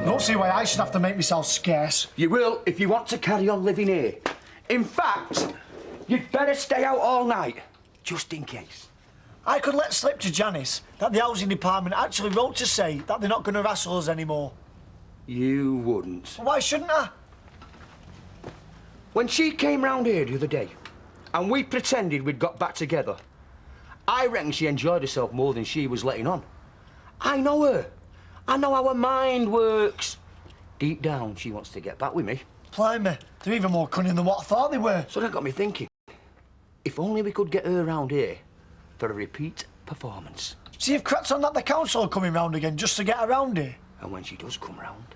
I don't see why I should have to make myself scarce. You will if you want to carry on living here. In fact, you'd better stay out all night, just in case. I could let slip to Janice that the housing department actually wrote to say that they're not going to harass us anymore. You wouldn't. Why shouldn't I? When she came round here the other day, and we pretended we'd got back together, I reckon she enjoyed herself more than she was letting on. I know her. I know how her mind works. Deep down, she wants to get back with me. Blimey, they're even more cunning than what I thought they were. So that got me thinking. If only we could get her round here for a repeat performance. See if cracked on that the council are coming round again just to get around here. And when she does come round,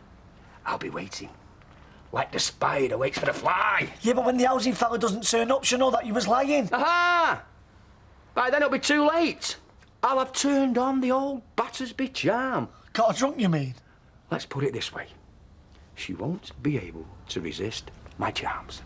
I'll be waiting. Like the spider waits for the fly. Yeah, but when the housing fella doesn't turn up, she'll know that you was lying. Aha! By then it'll be too late. I'll have turned on the old Battersby charm. Got her drunk, you mean? Let's put it this way. She won't be able to resist my charms.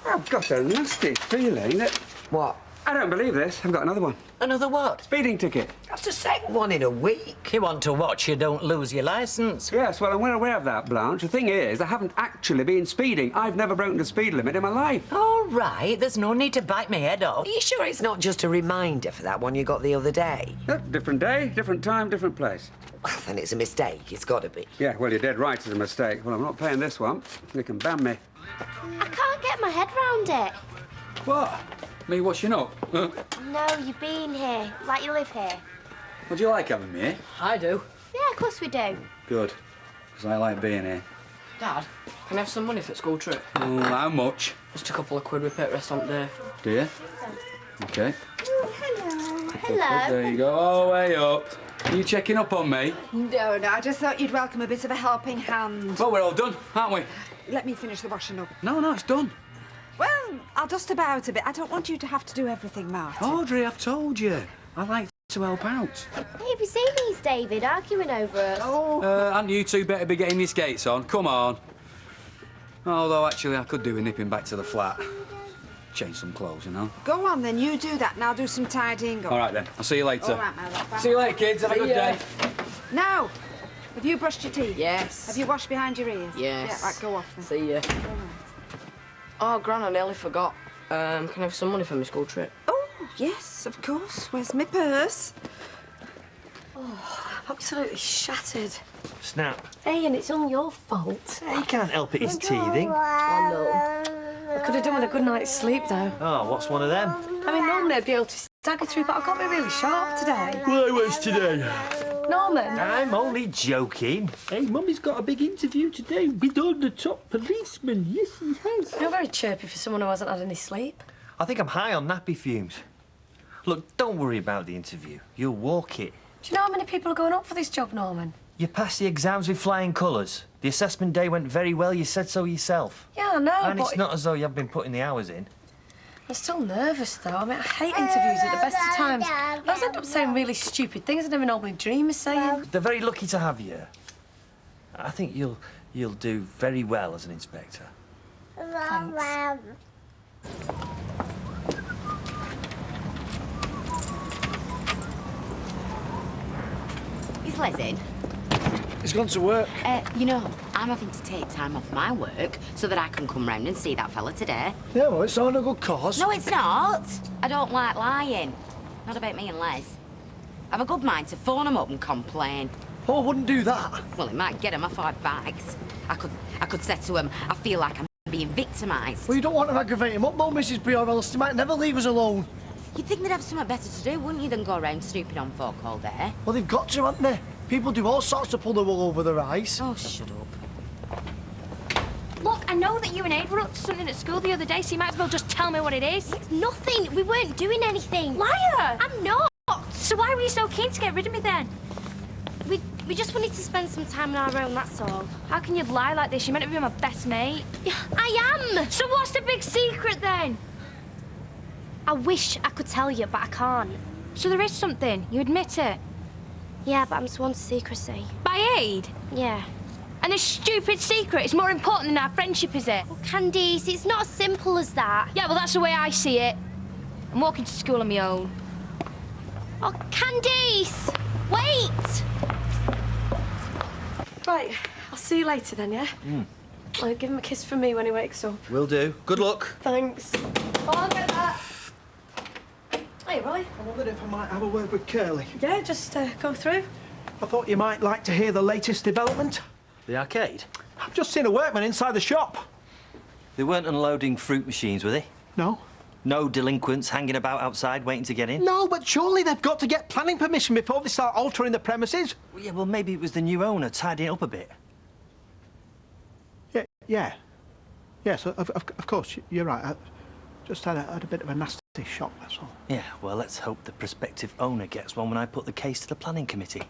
I've got a nasty feeling that... What? I don't believe this. I've got another one. Another what? Speeding ticket. That's the second one in a week. You want to watch you don't lose your licence? Yes, well, I'm well aware of that, Blanche. The thing is, I haven't actually been speeding. I've never broken the speed limit in my life. All right, there's no need to bite my head off. Are you sure it's not just a reminder for that one you got the other day? Different day, different time, different place. Well, then it's a mistake. It's got to be. Yeah, well, you're dead right, it's a mistake. Well, I'm not paying this one. You can ban me. I can't get my head round it. What? Me washing up? No, you've been here. Like you live here. Would you like having me here? I do. Yeah, of course we do. Good. Because I like being here. Dad, can I have some money for the school trip? Oh, how much? Just a couple of quid we pay at restaurant day. Do you? OK. Oh, hello. Hello. There you go. Oh, way up. Are you checking up on me? No, I just thought you'd welcome a bit of a helping hand. Well, we're all done, aren't we? Let me finish the washing up. No, it's done. Well, I'll dust about a bit. I don't want you to have to do everything, Martin. Audrey, I've told you. I like to help out. Hey, have you seen these, David, arguing over us? Oh. And you two better be getting your skates on. Come on. Although, actually, I could do with nipping back to the flat. Change some clothes, you know. Go on, then. You do that, and I'll do some tidying up. All right, then. I'll see you later. All right, my love. Bye. See you later, kids. Have a good day. Now, have you brushed your teeth? Yes. Have you washed behind your ears? Yes. Yeah, right, go off then. See ya. Oh, Gran, I nearly forgot. Can I have some money for my school trip? Oh, yes, of course. Where's my purse? Oh, absolutely shattered. Snap. Hey, and it's all your fault. He can't help it, he's teething. I know. I could have done with a good night's sleep, though. Oh, what's one of them? I mean, normally I'd be able to stagger through, but I've got to be really sharp today. Why, what's today? Norman. I'm only joking. Hey, Mummy's got a big interview today with all the top policemen. Yes, he has. You're very chirpy for someone who hasn't had any sleep. I think I'm high on nappy fumes. Look, don't worry about the interview. You'll walk it. Do you know how many people are going up for this job, Norman? You passed the exams with flying colours. The assessment day went very well. You said so yourself. Yeah, I know, And but... it's not as though you haven't been putting the hours in. I'm still nervous, though. I mean, I hate interviews at the best of times. I always end up saying really stupid things I never normally dream of saying. They're very lucky to have you. I think you'll do very well as an inspector. Thanks. Is Les in? He's gone to work. You know, I'm having to take time off my work so that I can come round and see that fella today. Yeah, well, it's on a good cause. No, it's not. I don't like lying. Not about me and Les. I've a good mind to phone him up and complain. Oh, I wouldn't do that. Well, it might get him off our backs. I could say to him, I feel like I'm being victimised. Well, you don't want to aggravate him up, though, Mrs. B, or else he might never leave us alone. You'd think they'd have something better to do, wouldn't you, than go around snooping on folk all day? Well, they've got to, haven't they? People do all sorts to pull the wool over their eyes. Oh, shut up. Look, I know that you and Aid were up to something at school the other day, so you might as well just tell me what it is. It's nothing. We weren't doing anything. Liar! I'm not. So why were you so keen to get rid of me then? We just wanted to spend some time on our own, that's all. How can you lie like this? You're meant to be my best mate. I am! So what's the big secret then? I wish I could tell you, but I can't. So there is something? You admit it? Yeah, but I'm sworn to secrecy. By Aid? Yeah. And this stupid secret is more important than our friendship, is it? Well, Candice, it's not as simple as that. Yeah, well, that's the way I see it. I'm walking to school on my own. Oh, Candice! Wait! Right, I'll see you later then, yeah? Give him a kiss from me when he wakes up. Will do. Good luck. Thanks. I'll get that. Hey, Roy. I wondered if I might have a word with Curly. Yeah, just go through. I thought you might like to hear the latest development. The arcade? I've just seen a workman inside the shop. They weren't unloading fruit machines, were they? No. No delinquents hanging about outside waiting to get in? No, but surely they've got to get planning permission before they start altering the premises. Well, yeah, well, maybe it was the new owner tidying it up a bit. Yeah. Yes, of course, you're right. I just had a bit of a nasty shock, that's all. Yeah, well, let's hope the prospective owner gets one when I put the case to the planning committee.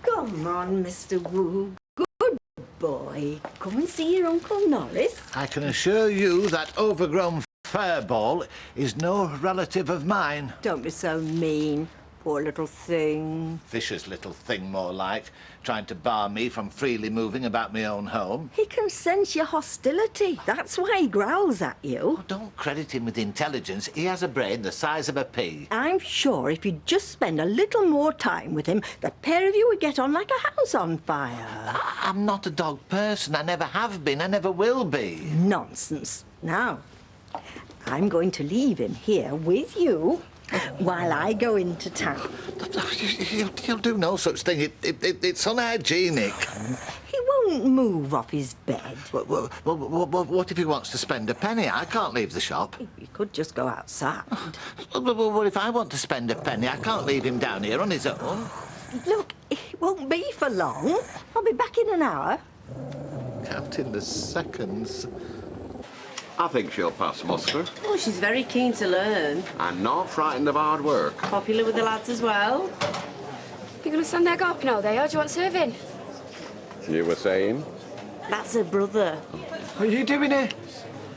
Come on, Mr. Wu. Good boy. Come and see your Uncle Norris. I can assure you that overgrown fireball is no relative of mine. Don't be so mean. Poor little thing. Vicious little thing, more like, trying to bar me from freely moving about my own home. He can sense your hostility. That's why he growls at you. Oh, don't credit him with intelligence. He has a brain the size of a pea. I'm sure if you'd just spend a little more time with him, the pair of you would get on like a house on fire. I'm not a dog person. I never have been. I never will be. Nonsense. Now, I'm going to leave him here with you while I go into town. You'll do no such thing. It's unhygienic. He won't move off his bed. Well, what if he wants to spend a penny? I can't leave the shop. He could just go outside. Well, what if I want to spend a penny? I can't leave him down here on his own. Look, it won't be for long. I'll be back in an hour. Counting the seconds. I think she'll pass muster. Oh, she's very keen to learn. And not frightened of hard work. Popular with the lads as well. You're going to stand there gawping all day, or do you want serving? You were saying? That's her brother. What are you doing here?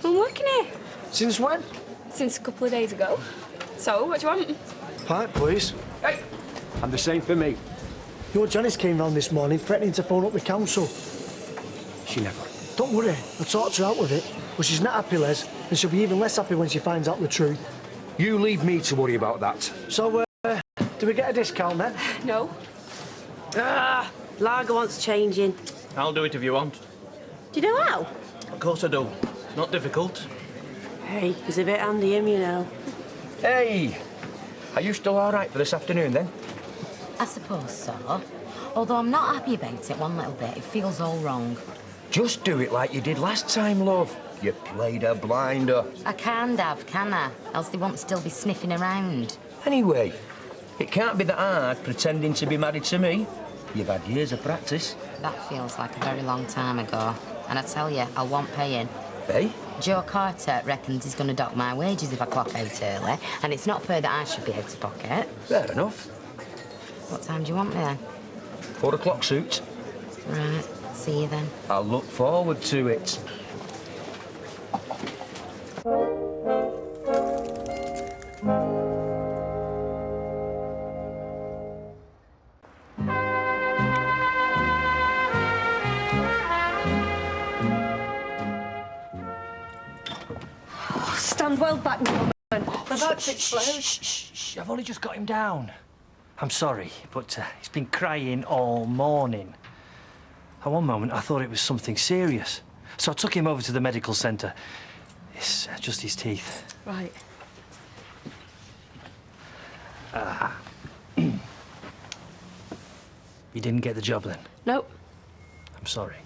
I'm working here. Since when? Since a couple of days ago. So, what do you want? Pipe, please. Hey! And the same for me. Your Janice came round this morning threatening to phone up the council. She never. Don't worry, I talked her out with it. But she's not happy, Les, and she'll be even less happy when she finds out the truth. You leave me to worry about that. So, do we get a discount then? No. Lager wants changing. I'll do it if you want. Do you know how? Of course I do. Not difficult. Hey, he's a bit handy, him, you know. Hey! Are you still all right for this afternoon, then? I suppose so. Although I'm not happy about it one little bit. It feels all wrong. Just do it like you did last time, love. You played a blinder. I can't have, can I? Else they won't still be sniffing around. Anyway, it can't be that hard pretending to be married to me. You've had years of practice. That feels like a very long time ago. And I tell you, I want paying. Hey? Joe Carter reckons he's going to dock my wages if I clock out early, and it's not fair that I should be out of pocket. Fair enough. What time do you want me then? 4 o'clock suit. Right, see you then. I'll look forward to it. Stand well back, woman. We're about to explode. Shh. I've only just got him down. I'm sorry, but he's been crying all morning. At one moment, I thought it was something serious. So I took him over to the medical centre. It's just his teeth. Right. You didn't get the job then? Nope. I'm sorry.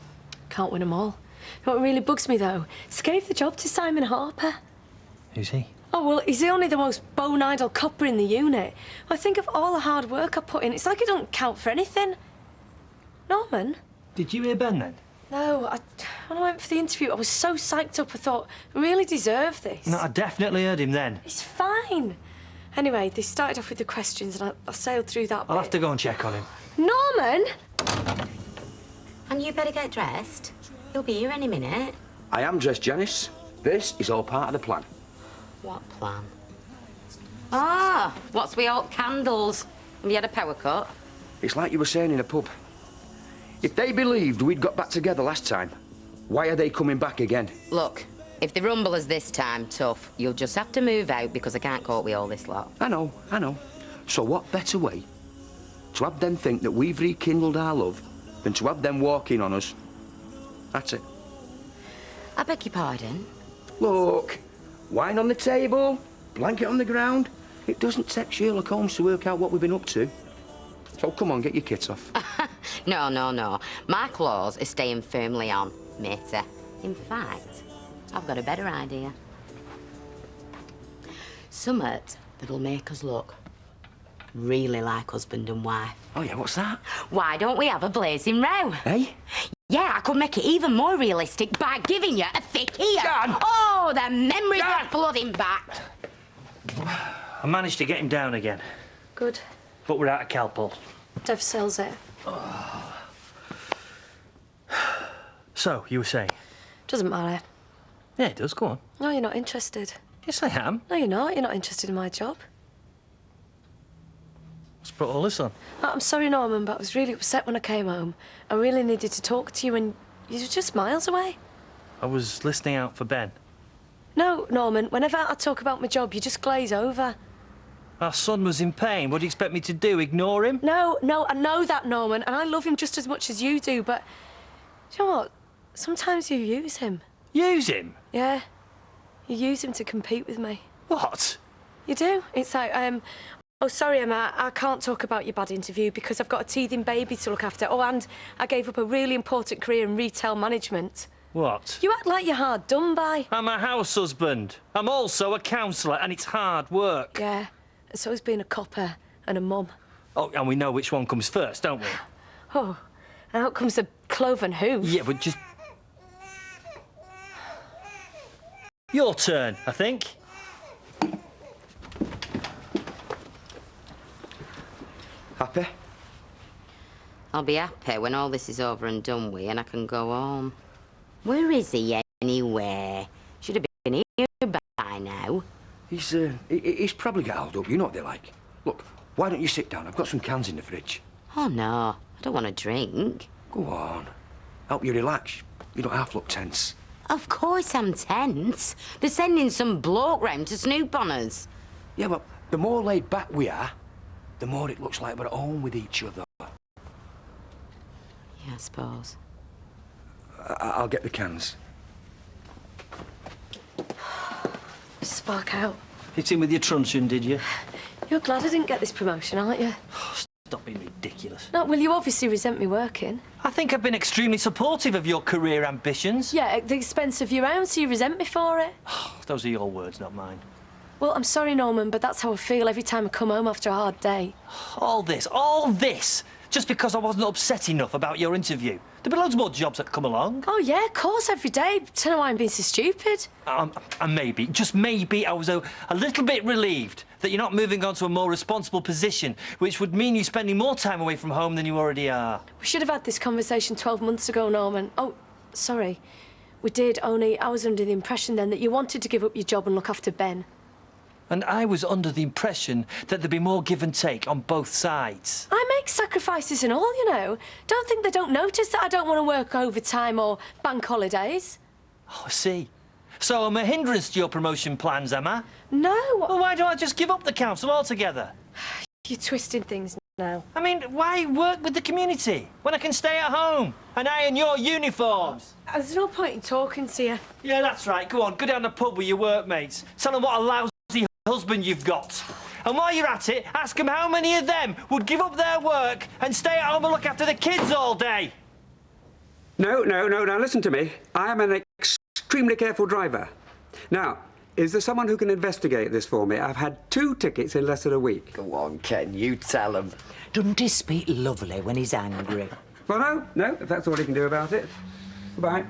Can't win them all. What really bugs me, though, is gave the job to Simon Harper. Who's he? Oh, well, he's only the most bone-idle copper in the unit. I think of all the hard work I put in, it's like it don't count for anything. Norman? Did you hear Ben, then? No, when I went for the interview, I was so psyched up, I thought, I really deserve this. No, I definitely heard him then. He's fine. Anyway, they started off with the questions, and I sailed through that I'll bit. have to go and check on him. Norman! And you better get dressed. He'll be here any minute. I am dressed, Janice. This is all part of the plan. What plan? Ah, what's with all candles? Have you had a power cut? It's like you were saying in a pub. If they believed we'd got back together last time, why are they coming back again? Look, if the rumble is this time tough, you'll just have to move out because I can't cope with all this lot. I know. So what better way to have them think that we've rekindled our love than to have them walking on us. That's it. I beg your pardon? Look, wine on the table, blanket on the ground. It doesn't take Sherlock Holmes to work out what we've been up to. So come on, get your kit off. No. My claws are staying firmly on, matey. In fact, I've got a better idea. Summit that'll make us look really like husband and wife. Oh, yeah, what's that? Why don't we have a blazing row? Hey? Yeah, I could make it even more realistic by giving you a thick ear. Dad! Oh, the memories are flooding back. I managed to get him down again, Good. but we're out of Calpol. Dev sells it. So, you were saying? Doesn't matter. Yeah, it does. Go on. No, you're not interested. Yes, I am. No, you're not. You're not interested in my job. Let's put all this on. Oh, I'm sorry, Norman, but I was really upset when I came home. I really needed to talk to you, and you were just miles away. I was listening out for Ben. No, Norman, whenever I talk about my job, you just glaze over. Our son was in pain. What do you expect me to do, ignore him? No, I know that, Norman, and I love him just as much as you do, but... Do you know what? Sometimes you use him. Use him? Yeah. You use him to compete with me. What? You do. It's like, oh, sorry, Emma, I can't talk about your bad interview because I've got a teething baby to look after. Oh, and I gave up a really important career in retail management. What? You act like you're hard done by. I'm a house husband. I'm also a counsellor, and it's hard work. Yeah, and so is being a copper and a mum. Oh, and we know which one comes first, don't we? Oh, and out comes the cloven hoof. Yeah, but just... Your turn, I think. Happy? I'll be happy when all this is over and done with and I can go home. Where is he anyway? Should have been here by now. He's probably got held up. You know what they're like. Look, why don't you sit down? I've got some cans in the fridge. Oh, no. I don't want to drink. Go on. Help you relax. You don't half look tense. Of course I'm tense. They're sending some bloke round to snoop on us. Yeah, well, the more laid back we are, the more it looks like we're at home with each other. Yeah, I suppose. I'll get the cans. Spark out. Hit in with your truncheon, did you? You're glad I didn't get this promotion, aren't you? Stop being ridiculous. No, well, you obviously resent me working. I think I've been extremely supportive of your career ambitions. Yeah, at the expense of your own, so you resent me for it. Those are your words, not mine. Well, I'm sorry, Norman, but that's how I feel every time I come home after a hard day. All this, just because I wasn't upset enough about your interview. There'll be loads more jobs that come along. Oh, yeah, of course, every day. Don't know why I'm being so stupid. And maybe, just maybe, I was a little bit relieved that you're not moving on to a more responsible position, which would mean you spending more time away from home than you already are. We should have had this conversation 12 months ago, Norman. Oh, sorry. We did, only I was under the impression then that you wanted to give up your job and look after Ben. And I was under the impression that there'd be more give and take on both sides. I make sacrifices and all, you know. Don't think they don't notice that I don't want to work overtime or bank holidays. Oh, I see. So I'm a hindrance to your promotion plans, am I? No. Well, why don't I just give up the council altogether? You're twisting things now. I mean, why work with the community when I can stay at home and iron your uniforms? There's no point in talking to you. Yeah, that's right. Go on, go down the pub with your workmates. Tell them what a lousy husband you've got. And while you're at it, ask them how many of them would give up their work and stay at home and look after the kids all day. No, now listen to me. I am an extremely careful driver. Now, is there someone who can investigate this for me? I've had 2 tickets in less than a week. Go on, Ken, you tell him. Doesn't he speak lovely when he's angry? Well, no, if that's all he can do about it. Goodbye.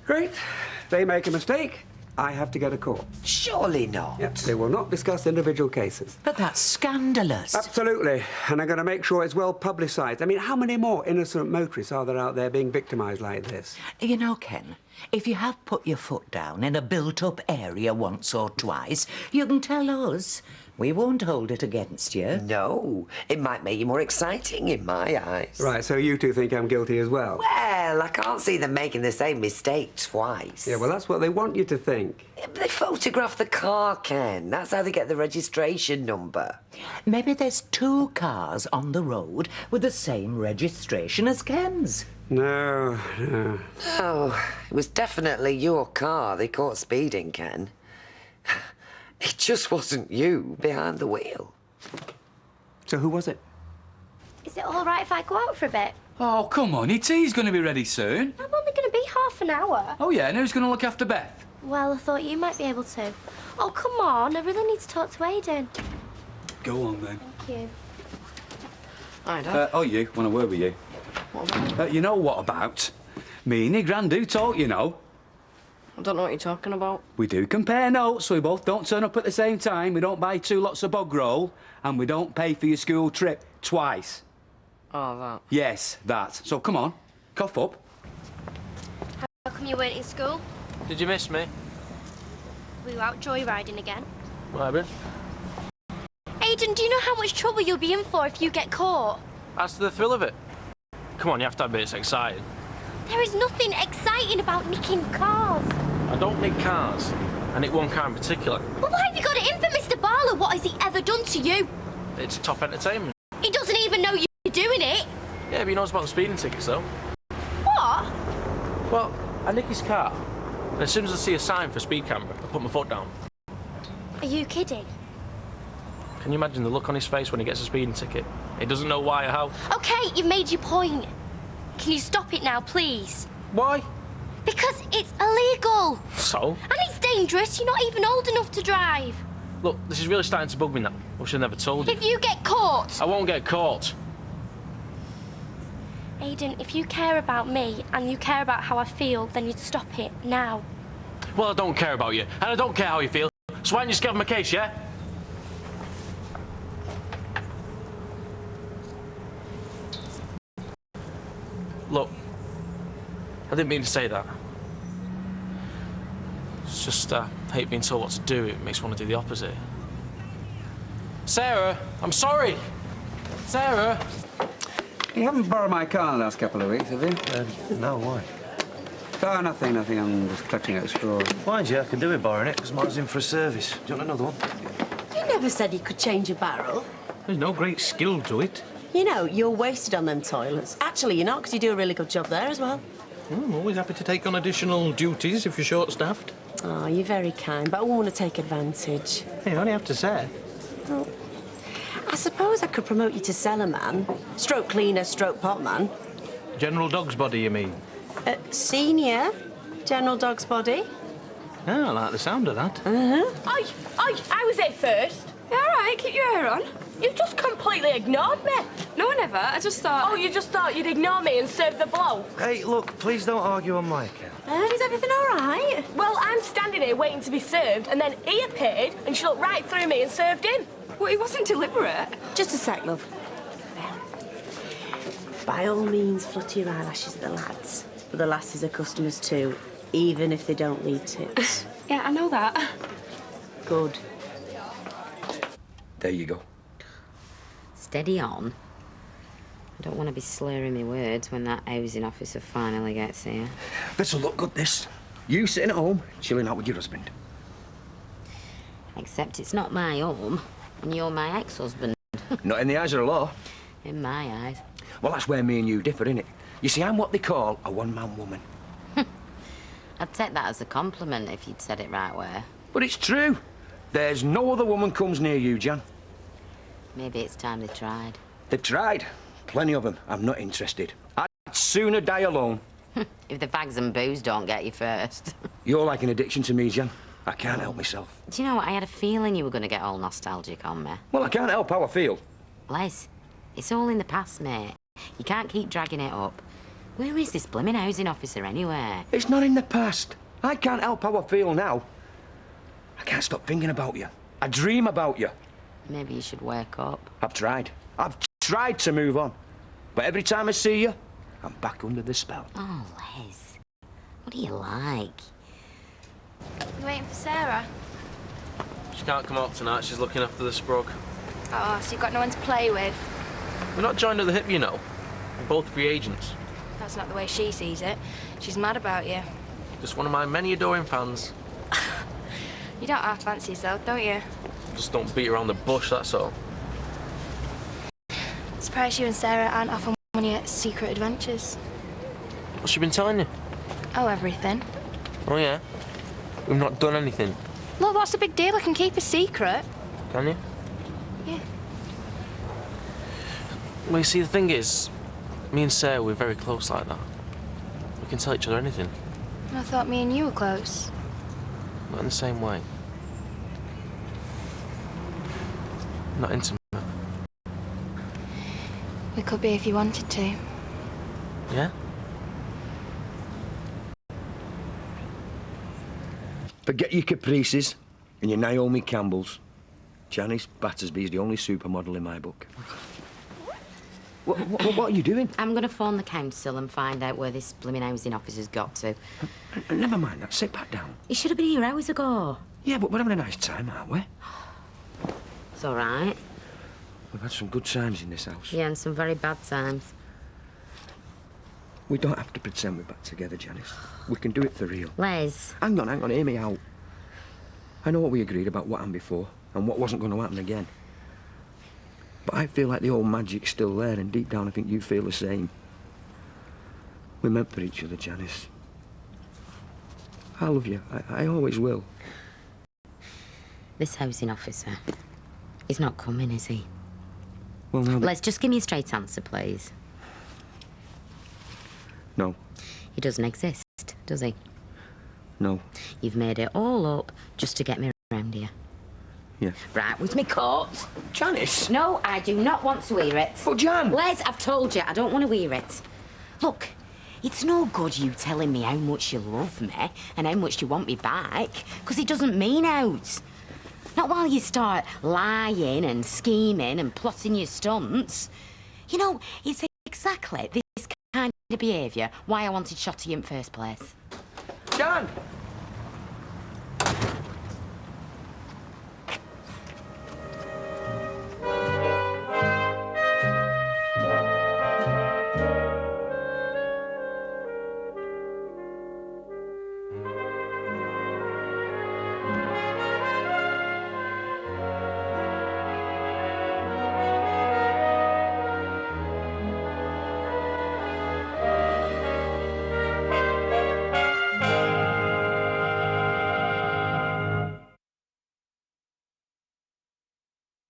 Great. They make a mistake. I have to get a call. Surely not. Yep, they will not discuss individual cases. But that's scandalous. Absolutely. And I'm going to make sure it's well publicised. I mean, how many more innocent motorists are there out there being victimised like this? You know, Ken, if you have put your foot down in a built-up area once or twice, you can tell us. We won't hold it against you. No, it might make you more exciting in my eyes. Right, so you two think I'm guilty as well? Well, I can't see them making the same mistake twice. Yeah, well, that's what they want you to think. They photograph the car, Ken. That's how they get the registration number. Maybe there's 2 cars on the road with the same registration as Ken's. No. Oh, it was definitely your car they caught speeding, Ken. It just wasn't you behind the wheel. So who was it? Is it all right if I go out for a bit? Oh, come on, your tea's going to be ready soon. I'm only going to be half an hour. Oh, yeah, and who's going to look after Beth? Well, I thought you might be able to. Oh, come on. I really need to talk to Aidan. Go on, then. Thank you. Hi, Dad. You, want a word with you. What about? You know what about? Me and your gran do talk, you know. I don't know what you're talking about. We do compare notes, so we both don't turn up at the same time, we don't buy 2 lots of bog roll, and we don't pay for your school trip twice. Oh, that. Yes, that. So come on, cough up. How come you weren't in school? Did you miss me? Were you out joyriding again? What happened? Aidan, do you know how much trouble you'll be in for if you get caught? That's the thrill of it. Come on, you have to admit it's exciting. There is nothing exciting about nicking cars. I don't nick cars. I nick one car in particular. Well, why have you got it in for Mr. Barlow? What has he ever done to you? It's top entertainment. He doesn't even know you're doing it. Yeah, but he knows about the speeding tickets, though. What? Well, I nick his car, and as soon as I see a sign for speed camera, I put my foot down. Are you kidding? Can you imagine the look on his face when he gets a speeding ticket? He doesn't know why or how. OK, you've made your point. Can you stop it now, please? Why? Because it's illegal. So? And it's dangerous. You're not even old enough to drive. Look, this is really starting to bug me now. I should have never told you. If you get caught... I won't get caught. Aidan, if you care about me and you care about how I feel, then you'd stop it now. Well, I don't care about you, and I don't care how you feel. So why don't you just give him a case, yeah? Look, I didn't mean to say that. It's just, I hate being told what to do. It makes me want to do the opposite. Sarah, I'm sorry. Sarah. You haven't borrowed my car in the last couple of weeks, have you? No, why? Oh, nothing. I'm just clutching at straws. Mind you, I can do with borrowing it, because mine's in for a service. Do you want another one? You never said you could change a barrel. There's no great skill to it. You know, you're wasted on them toilets. Actually, you're not, because you do a really good job there as well. I'm always happy to take on additional duties if you're short-staffed. Oh, you're very kind, but I won't want to take advantage. Hey, I only have to say. Well, I suppose I could promote you to cellarman, stroke cleaner, stroke potman. General Dog's Body, you mean? Senior General Dog's Body. Oh, I like the sound of that. I was there first. All right, keep your hair on. You just completely ignored me. No, I never. I just thought... Oh, you just thought you'd ignore me and serve the blow? Hey, look, please don't argue on my account. Is everything all right? Well, I'm standing here waiting to be served, and then he appeared, and she looked right through me and served him. Well, it wasn't deliberate. Just a sec, love. By all means, flutter your eyelashes at the lads. But the lasses are customers too, even if they don't leave tips. Yeah, I know that. Good. There you go. Steady on. I don't want to be slurring my words when that housing officer finally gets here. This'll look good, this. You sitting at home, chilling out with your husband. Except it's not my home, and you're my ex-husband. Not in the eyes of the law. In my eyes. Well, that's where me and you differ, innit? You see, I'm what they call a one-man woman. I'd take that as a compliment if you'd said it right way. But it's true. There's no other woman comes near you, Jan. Maybe it's time they tried. They've tried. Plenty of them. I'm not interested. I'd sooner die alone. If the fags and booze don't get you first. You're like an addiction to me, Jan. I can't help myself. Do you know what? I had a feeling you were going to get all nostalgic on me. Well, I can't help how I feel. Les, it's all in the past, mate. You can't keep dragging it up. Where is this blimmin' housing officer anyway? It's not in the past. I can't help how I feel now. I can't stop thinking about you. I dream about you. Maybe you should wake up. I've tried. I've tried to move on. But every time I see you, I'm back under the spell. Oh, Les. What do you like? You waiting for Sarah? She can't come out tonight. She's looking after the sprug. Oh, so you've got no one to play with? We're not joined at the hip, you know. We're both free agents. That's not the way she sees it. She's mad about you. Just one of my many adoring fans. You don't have fancies, though, don't you? Just don't beat around the bush, that's all. Surprised you and Sarah aren't off on one of your secret adventures. What's she been telling you? Oh, everything. Oh, yeah? We've not done anything. Look, what's the big deal? I can keep a secret. Can you? Yeah. Well, you see, the thing is, me and Sarah, we're very close like that. We can tell each other anything. I thought me and you were close. Not in the same way. Not intimate. We could be if you wanted to. Yeah? Forget your Caprices and your Naomi Campbells. Janice Battersby's the only supermodel in my book. What are you doing? I'm going to phone the council and find out where this blooming housing officer's got to. Never mind that. Sit back down. He should have been here hours ago. Yeah, but we're having a nice time, aren't we? It's all right. We've had some good times in this house. Yeah, and some very bad times. We don't have to pretend we're back together, Janice. We can do it for real. Les. Hang on, hear me out. I know what we agreed about what happened before and what wasn't going to happen again. But I feel like the old magic's still there, and deep down I think you feel the same. We're meant for each other, Janice. I love you. I always will. This housing officer, he's not coming, is he? Well, now... Les, just give me a straight answer, please. No. He doesn't exist, does he? No. You've made it all up just to get me around here. Yeah. Right, with me coat. Janice! No, I do not want to hear it. But, Jan! Les, I've told you, I don't want to hear it. Look, it's no good you telling me how much you love me and how much you want me back, because it doesn't mean out. Not while you start lying and scheming and plotting your stunts. You know, it's exactly this kind of behaviour why I wanted Shotty in the first place. Jan!